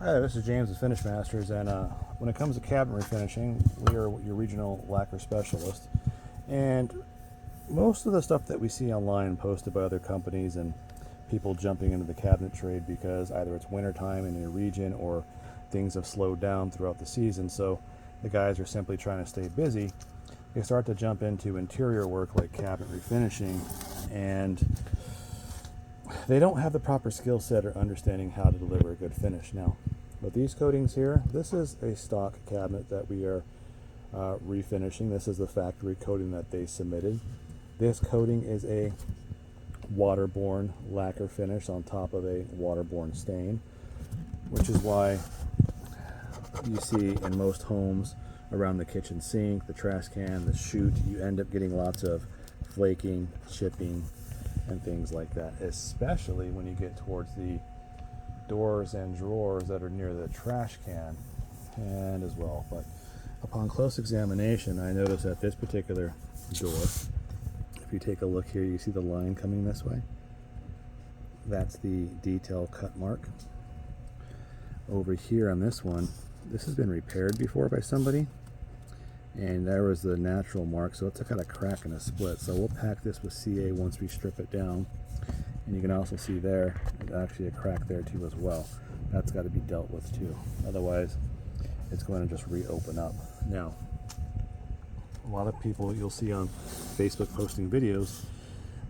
Hi, this is James with Finish Masters, and when it comes to cabinet refinishing, we are your regional lacquer specialist. And most of the stuff that we see online posted by other companies and people jumping into the cabinet trade because either it's wintertime in your region or things have slowed down throughout the season, so the guys are simply trying to stay busy. They start to jump into interior work like cabinet refinishing, and they don't have the proper skill set or understanding how to deliver a good finish. Now, with these coatings here, this is a stock cabinet that we are refinishing. This is the factory coating that they submitted. This coating is a waterborne lacquer finish on top of a waterborne stain, which is why you see in most homes around the kitchen sink, the trash can, the chute, you end up getting lots of flaking, chipping, and things like that, especially when you get towards the doors and drawers that are near the trash can and as well. But upon close examination, I noticed that this particular door, if you take a look here, you see the line coming this way. That's the detail cut mark. Over here on this one, this has been repaired before by somebody, and there was the natural mark, so it's got a crack and a split. So we'll pack this with CA once we strip it down, and you can also see there actually a crack there too as well. That's got to be dealt with too, otherwise it's going to just reopen up. Now, a lot of people you'll see on Facebook posting videos,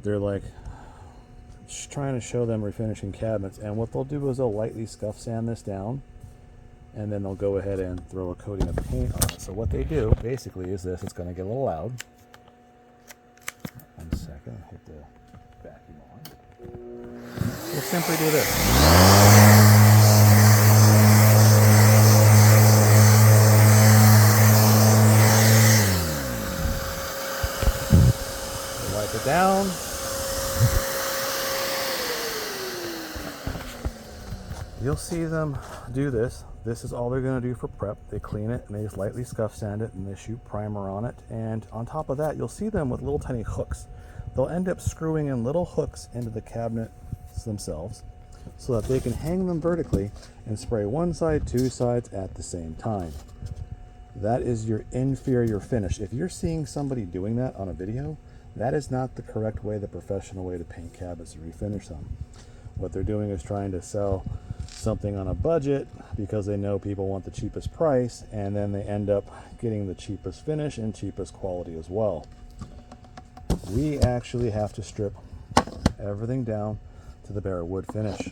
they're like trying to show them refinishing cabinets, and what they'll do is they'll lightly scuff sand this down, and then they'll go ahead and throw a coating of paint on it. So what they do basically is this. It's going to get a little loud. 1 second, hit the vacuum on. We'll simply do this. We'll wipe it down. You'll see them do this. This is all they're going to do for prep. They clean it and they just lightly scuff sand it and they shoot primer on it. And on top of that, you'll see them with little tiny hooks. They'll end up screwing in little hooks into the cabinets themselves so that they can hang them vertically and spray one side, two sides at the same time. That is your inferior finish. If you're seeing somebody doing that on a video, that is not the correct way, the professional way to paint cabinets and refinish them. What they're doing is trying to sell something on a budget because they know people want the cheapest price, and then they end up getting the cheapest finish and cheapest quality as well. We actually have to strip everything down to the bare wood finish.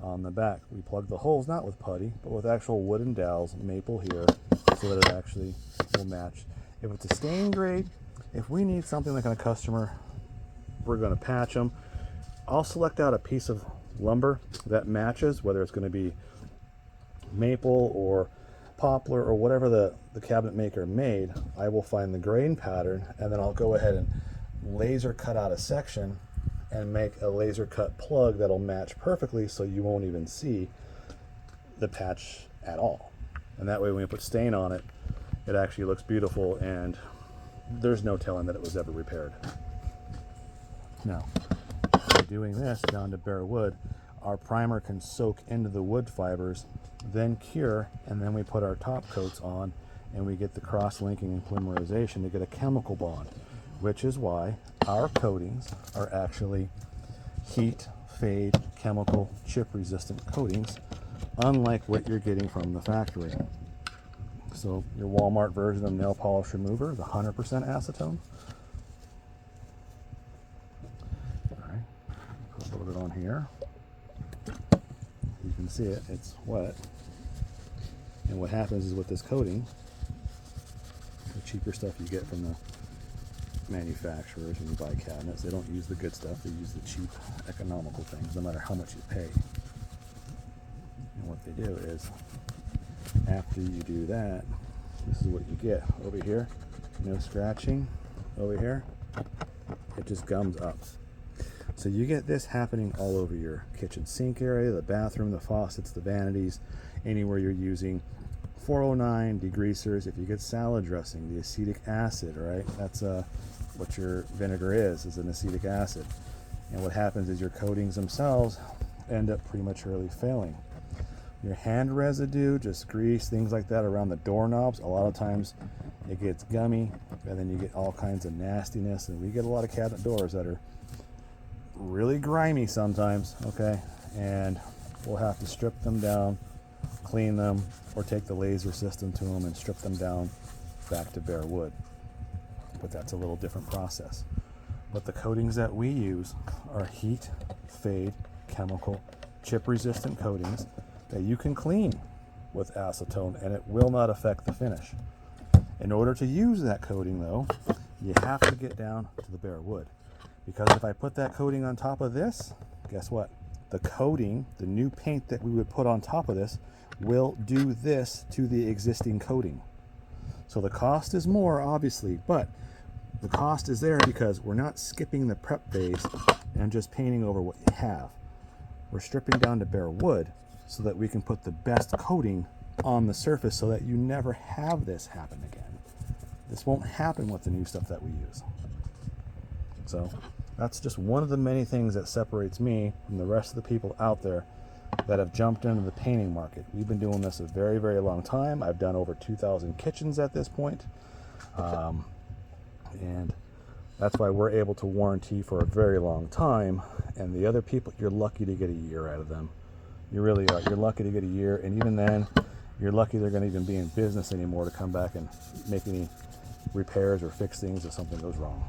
On the back, we plug the holes not with putty but with actual wooden dowels, maple here, so that it actually will match. If it's a stain grade, if we need something like on a customer, we're going to patch them. I'll select out a piece of lumber that matches, whether it's going to be maple or poplar or whatever the cabinet maker made. I will find the grain pattern, and then I'll go ahead and laser cut out a section and make a laser cut plug that'll match perfectly, so you won't even see the patch at all. And that way when we put stain on it, it actually looks beautiful and there's no telling that it was ever repaired. Now, by doing this down to bare wood, our primer can soak into the wood fibers, then cure, and then we put our top coats on and we get the cross-linking and polymerization to get a chemical bond, which is why our coatings are actually heat, fade, chemical, chip resistant coatings, unlike what you're getting from the factory. So your Walmart version of nail polish remover is 100% acetone. Put a little bit on here. You can see it, it's wet. And what happens is with this coating, the cheaper stuff you get from the manufacturers when you buy cabinets, they don't use the good stuff, they use the cheap, economical things, no matter how much you pay. And what they do is, after you do that, this is what you get. Over here, no scratching. Over here, it just gums up. So you get this happening all over your kitchen sink area, the bathroom, the faucets, the vanities, anywhere you're using 409 degreasers. If you get salad dressing, the acetic acid, right? That's what your vinegar is an acetic acid. And what happens is your coatings themselves end up prematurely failing. your hand residue, just grease, things like that around the doorknobs. A lot of times it gets gummy, and then you get all kinds of nastiness, and we get a lot of cabinet doors that are really grimy sometimes, okay? And we'll have to strip them down, clean them, or take the laser system to them and strip them down back to bare wood. But that's a little different process. But the coatings that we use are heat, fade, chemical, chip resistant coatings that you can clean with acetone, and it will not affect the finish. In order to use that coating though, you have to get down to the bare wood, because if I put that coating on top of this, guess what? The coating, the new paint that we would put on top of this, will do this to the existing coating. So the cost is more, obviously, but the cost is there because we're not skipping the prep phase and just painting over what you have. We're stripping down to bare wood so that we can put the best coating on the surface so that you never have this happen again. This won't happen with the new stuff that we use. So that's just one of the many things that separates me from the rest of the people out there that have jumped into the painting market. We've been doing this a very, very long time. I've done over 2,000 kitchens at this point. And that's why we're able to warranty for a very long time. And the other people, you're lucky to get a year out of them. You really are. You're lucky to get a year, and even then, you're lucky they're going to even be in business anymore to come back and make any repairs or fix things if something goes wrong.